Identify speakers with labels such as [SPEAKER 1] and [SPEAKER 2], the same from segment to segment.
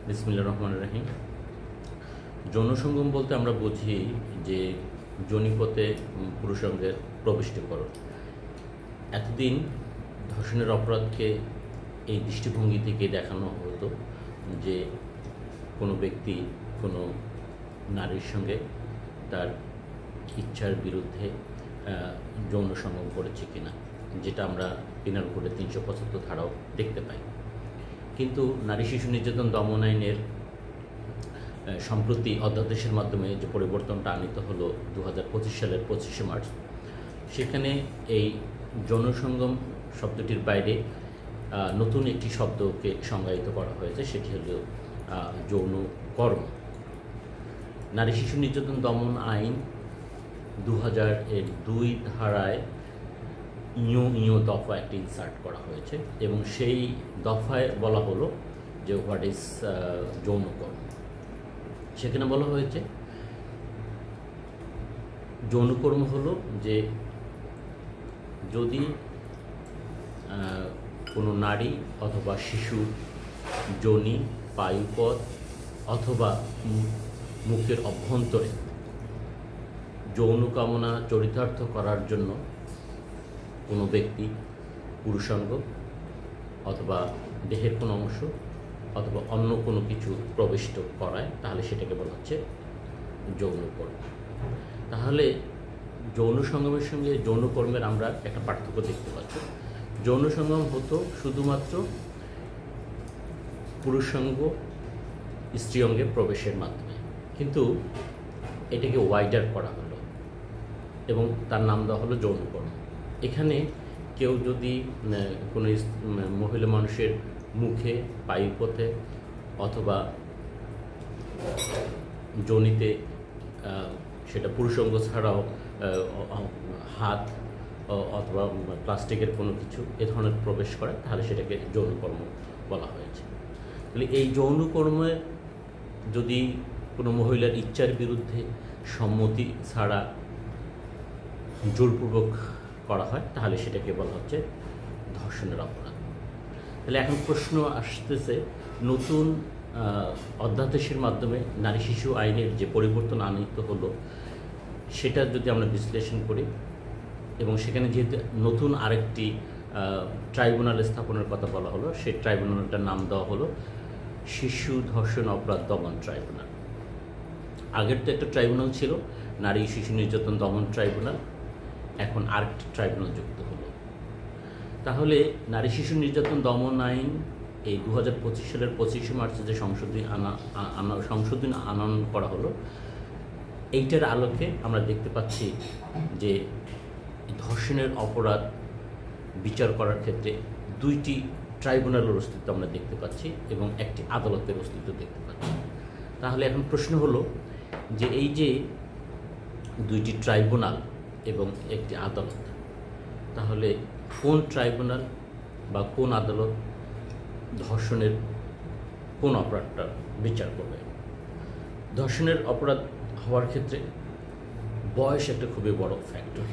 [SPEAKER 1] বিসমিল্লাহির রহমানির রহিম। যৌন সঙ্গম বলতে আমরা বুঝি যে যোনিপথে পুরুষাঙ্গের প্রবিষ্টিকরণ। এতদিন ধর্ষণের অপরাধকে এই দৃষ্টিভঙ্গি থেকে দেখানো হতো যে কোনো ব্যক্তি কোনো নারীর সঙ্গে তার ইচ্ছার বিরুদ্ধে যৌন সঙ্গম করেছে কিনা, যেটা আমরা পিনাল কোডের 375 ধারাও দেখতে পাই। কিন্তু নারী শিশু নির্যাতন দমন আইনের সম্প্রতি অধ্যাদেশের মাধ্যমে যে পরিবর্তনটা আনিত হলো 2025 সালের 25শে মার্চ, সেখানে এই যৌন সঙ্গম শব্দটির বাইরে নতুন একটি শব্দকে সংজ্ঞায়িত করা হয়েছে, সেটি হলো যৌন কর্ম। নারী শিশু নির্যাতন দমন আইন 2002 ধারায় ইও দফা একটি ইনসার্ট করা হয়েছে এবং সেই দফায় বলা হলো যে হোয়াট ইজ যৌনকর্ম। সেখানে বলা হয়েছে যৌনকর্ম হলো যে যদি কোনো নারী অথবা শিশু যোনি, পায়ুপথ অথবা মুখের অভ্যন্তরে যৌন কামনা চরিতার্থ করার জন্য কোনো ব্যক্তি পুরুষাঙ্গ অথবা দেহের কোনো অংশ অথবা অন্য কোনো কিছু প্রবিষ্ট করায়, তাহলে সেটাকে বলা হচ্ছে যৌনকর্ম। তাহলে যৌন সঙ্গমের সঙ্গে যৌনকর্মের আমরা একটা পার্থক্য দেখতে পাচ্ছি। যৌন সঙ্গম হতো শুধুমাত্র পুরুষাঙ্গ স্ত্রী অঙ্গে প্রবেশের মাধ্যমে, কিন্তু এটাকে ওয়াইডার করা হলো এবং তার নাম দেওয়া হলো যৌনকর্ম। এখানে কেউ যদি কোনো মহিলা মানুষের মুখে, পায়ুপথে অথবা যোনিতে, সেটা পুরুষাঙ্গ ছাড়াও হাত অথবা প্লাস্টিকের কোনো কিছু এ ধরনের প্রবেশ করে, তাহলে সেটাকে যৌনকর্ম বলা হয়েছে। তাহলে এই যৌনকর্মে যদি কোনো মহিলার ইচ্ছার বিরুদ্ধে সম্মতি ছাড়া জোরপূর্বক করা হয়, তাহলে সেটাকে বলা হচ্ছে ধর্ষণের অপরাধ। তাহলে এখন প্রশ্ন আসতেছে, নতুন অধ্যাদেশের মাধ্যমে নারী শিশু আইনের যে পরিবর্তন আনিত হলো, সেটা যদি আমরা বিশ্লেষণ করি এবং সেখানে যেহেতু নতুন আরেকটি ট্রাইব্যুনাল স্থাপনের কথা বলা হলো, সেই ট্রাইব্যুনালটার নাম দেওয়া হলো শিশু ধর্ষণ অপরাধ দমন ট্রাইব্যুনাল। আগের তো একটা ট্রাইব্যুনাল ছিল, নারী শিশু নির্যাতন দমন ট্রাইব্যুনাল, এখন আরেকটি ট্রাইব্যুনাল যুক্ত হলো। তাহলে নারী শিশু নির্যাতন দমন আইন এই 2025 সালের 25শে মার্চে যে সংশোধনী আনয়ন করা হলো, এইটার আলোকে আমরা দেখতে পাচ্ছি যে ধর্ষণের অপরাধ বিচার করার ক্ষেত্রে দুইটি ট্রাইব্যুনালের অস্তিত্ব আমরা দেখতে পাচ্ছি এবং একটি আদালতের অস্তিত্ব দেখতে পাচ্ছি। তাহলে এখন প্রশ্ন হলো যে এই যে দুইটি ট্রাইব্যুনাল এবং একটি আদালত, তাহলে কোন ট্রাইব্যুনাল বা কোন আদালত ধর্ষণের কোন অপরাধটা বিচার করবে? ধর্ষণের অপরাধ হওয়ার ক্ষেত্রে বয়স একটা খুবই বড় ফ্যাক্টর।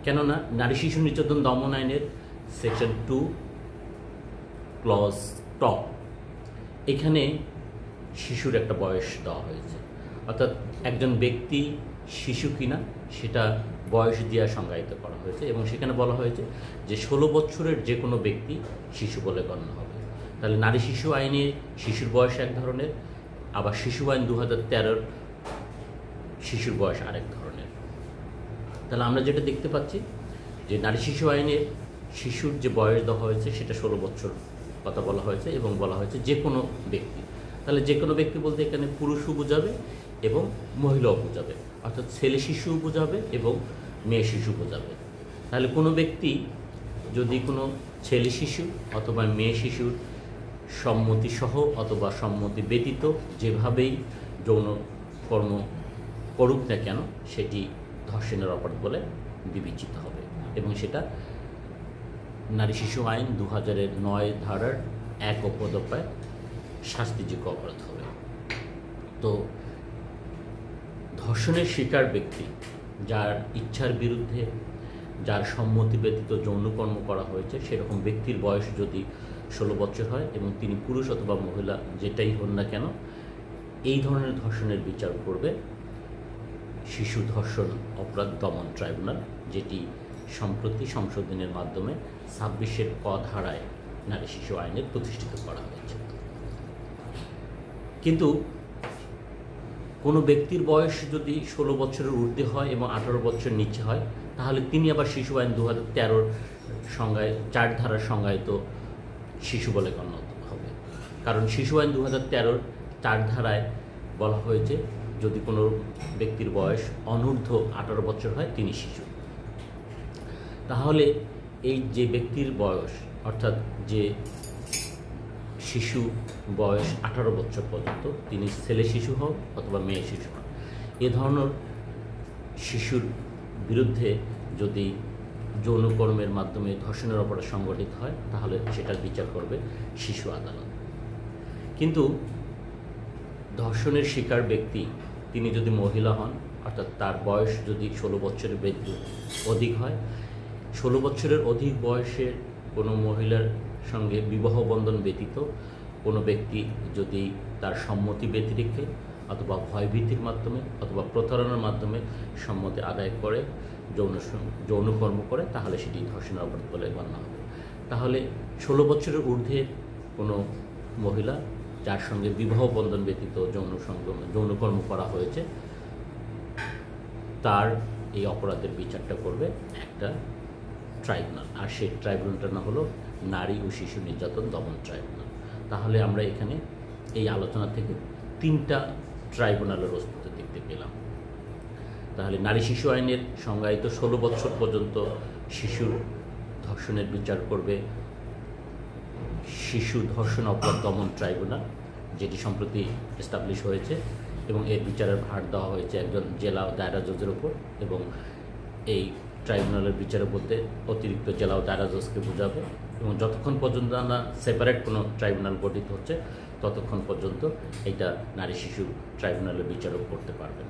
[SPEAKER 1] কেননা নারী শিশু নির্যাতন দমন আইনের সেকশন 2 ক্লজ ট, এখানে শিশুর একটা বয়স দেওয়া হয়েছে, অর্থাৎ একজন ব্যক্তি শিশু কিনা সেটা বয়স দিয়ে সংজ্ঞায়িত করা হয়েছে এবং সেখানে বলা হয়েছে যে 16 বছরের যে কোনো ব্যক্তি শিশু বলে গণ্য হবে। তাহলে নারী শিশু আইনে শিশুর বয়স এক ধরনের, আবার শিশু আইন 2013 শিশুর বয়স আরেক ধরনের। তাহলে আমরা যেটা দেখতে পাচ্ছি যে নারী শিশু আইনে শিশুর যে বয়স দেওয়া হয়েছে সেটা 16 বছর কথা বলা হয়েছে এবং বলা হয়েছে যে কোনো ব্যক্তি। তাহলে যে কোনো ব্যক্তি বলতে এখানে পুরুষও বোঝাবে এবং মহিলাও বোঝাবে, অর্থাৎ ছেলে শিশুও বোঝাবে এবং মেয়ে শিশু বোঝাবে। তাহলে কোনো ব্যক্তি যদি কোনো ছেলে শিশু অথবা মেয়ে শিশুর সম্মতি সহ অথবা সম্মতি ব্যতীত যেভাবেই যৌনকর্ম করুক না কেন, সেটি ধর্ষণের অপরাধ বলে বিবেচিত হবে এবং সেটা নারী শিশু আইন 2009 ধারার 1 উপদফায় শাস্তিযোগ্য অপরাধ হবে। তো ধর্ষণের শিকার ব্যক্তি যার ইচ্ছার বিরুদ্ধে, যার সম্মতি ব্যতীত যৌনকর্ম করা হয়েছে, সেরকম ব্যক্তির বয়স যদি 16 বছর হয় এবং তিনি পুরুষ অথবা মহিলা যেটাই হন না কেন, এই ধরনের ধর্ষণের বিচার করবে শিশু ধর্ষণ অপরাধ দমন ট্রাইব্যুনাল, যেটি সম্প্রতি সংশোধনের মাধ্যমে 26-এর ক ধারায় নারী শিশু আইনে প্রতিষ্ঠিত করা হয়েছে। কিন্তু কোনো ব্যক্তির বয়স যদি 16 বছরের ঊর্ধ্বে হয় এবং 18 বছর নিচে হয়, তাহলে তিনি আবার শিশু আইন 2013 সংজ্ঞায় 4 ধারার সংজ্ঞায়িত শিশু বলে গণ্য হবে। কারণ শিশু আইন 2013 4 ধারায় বলা হয়েছে যদি কোনো ব্যক্তির বয়স অনূর্ধ্ব 18 বছর হয় তিনি শিশু। তাহলে এই যে ব্যক্তির বয়স, অর্থাৎ যে শিশু বয়স 18 বছর পর্যন্ত, তিনি ছেলে শিশু হোক অথবা মেয়ে শিশু হোক, এ ধরনের শিশুর বিরুদ্ধে যদি যৌনকর্মের মাধ্যমে ধর্ষণের অপরাধ সংগঠিত হয় তাহলে সেটার বিচার করবে শিশু আদালত। কিন্তু ধর্ষণের শিকার ব্যক্তি তিনি যদি মহিলা হন, অর্থাৎ তার বয়স যদি 16 বছরের অধিক হয়, 16 বছরের অধিক বয়সের কোনো মহিলার সঙ্গে বিবাহ বন্ধন ব্যতীত কোনো ব্যক্তি যদি তার সম্মতি ব্যতিরেকে অথবা ভয়ভীতির মাধ্যমে অথবা প্রতারণার মাধ্যমে সম্মতি আদায় করে যৌনকর্ম করে, তাহলে সেটি ধর্ষণের অপরাধ বলে গণ্য হবে। তাহলে 16 বছরের ঊর্ধ্বে কোনো মহিলা যার সঙ্গে বিবাহ বন্ধন ব্যতীত যৌনকর্ম করা হয়েছে, তার এই অপরাধের বিচারটা করবে একটা ট্রাইব্যুনাল, আর সেই ট্রাইব্যুনালটার নাম হলো নারী ও শিশু নির্যাতন দমন ট্রাইব্যুনাল। তাহলে আমরা এখানে এই আলোচনা থেকে 3টা ট্রাইব্যুনালের অস্তিত্ব দেখতে পেলাম। তাহলে নারী শিশু আইনের সংজ্ঞায়িত 16 বছর পর্যন্ত শিশুর ধর্ষণের বিচার করবে শিশু ধর্ষণ অপরাধ দমন ট্রাইব্যুনাল, যেটি সম্প্রতি এস্টাবলিশ হয়েছে এবং এর বিচারের ভার দেওয়া হয়েছে একজন জেলা ও দায়রা জজের ওপর, এবং এই ট্রাইব্যুনালের বিচারের মধ্যে অতিরিক্ত জেলা ও দায়রা জজকে বোঝাবে, এবং যতক্ষণ পর্যন্ত না সেপারেট কোনো ট্রাইব্যুনাল গঠিত হচ্ছে ততক্ষণ পর্যন্ত এটা নারী শিশু ট্রাইব্যুনালের বিচারও করতে পারবেন।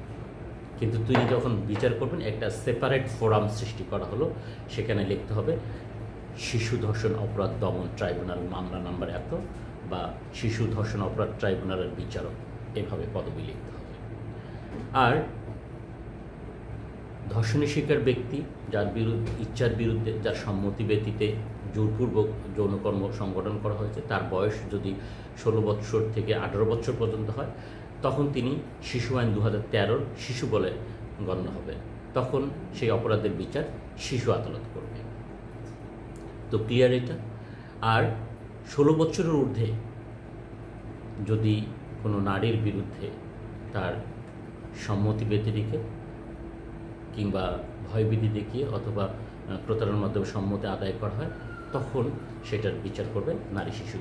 [SPEAKER 1] কিন্তু তিনি যখন বিচার করবেন, একটা সেপারেট ফোরাম সৃষ্টি করা হলো, সেখানে লিখতে হবে শিশু ধর্ষণ অপরাধ দমন ট্রাইব্যুনাল মামলা নাম্বার এত, বা শিশু ধর্ষণ অপরাধ ট্রাইব্যুনালের বিচারক, এভাবে পদবি লিখতে হবে। আর ধর্ষণের শিকার ব্যক্তি যার ইচ্ছার বিরুদ্ধে, যার সম্মতি ব্যতীতে জোরপূর্বক যৌনকর্ম সংগঠন করা হয়েছে, তার বয়স যদি 16 বছর থেকে 18 বছর পর্যন্ত হয়, তখন তিনি শিশু আইন 2013 শিশু বলে গণ্য হবে। তখন সেই অপরাধের বিচার শিশু আদালত করবে। তো ক্লিয়ার এটা। আর 16 বছরের ঊর্ধ্বে যদি কোনো নারীর বিরুদ্ধে তার সম্মতি ব্যতিরেকে কিংবা ভয়ভীতি দেখিয়ে অথবা প্রতারণার মাধ্যমে সম্মতি আদায় করা হয়, তখন সেটার বিচার করবে নারী শিশু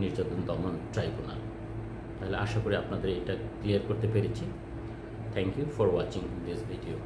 [SPEAKER 1] নির্যাতন দমন ট্রাইব্যুনাল। তাহলে আশা করি আপনাদের এটা ক্লিয়ার করতে পেরেছি। Thank you for watching this video.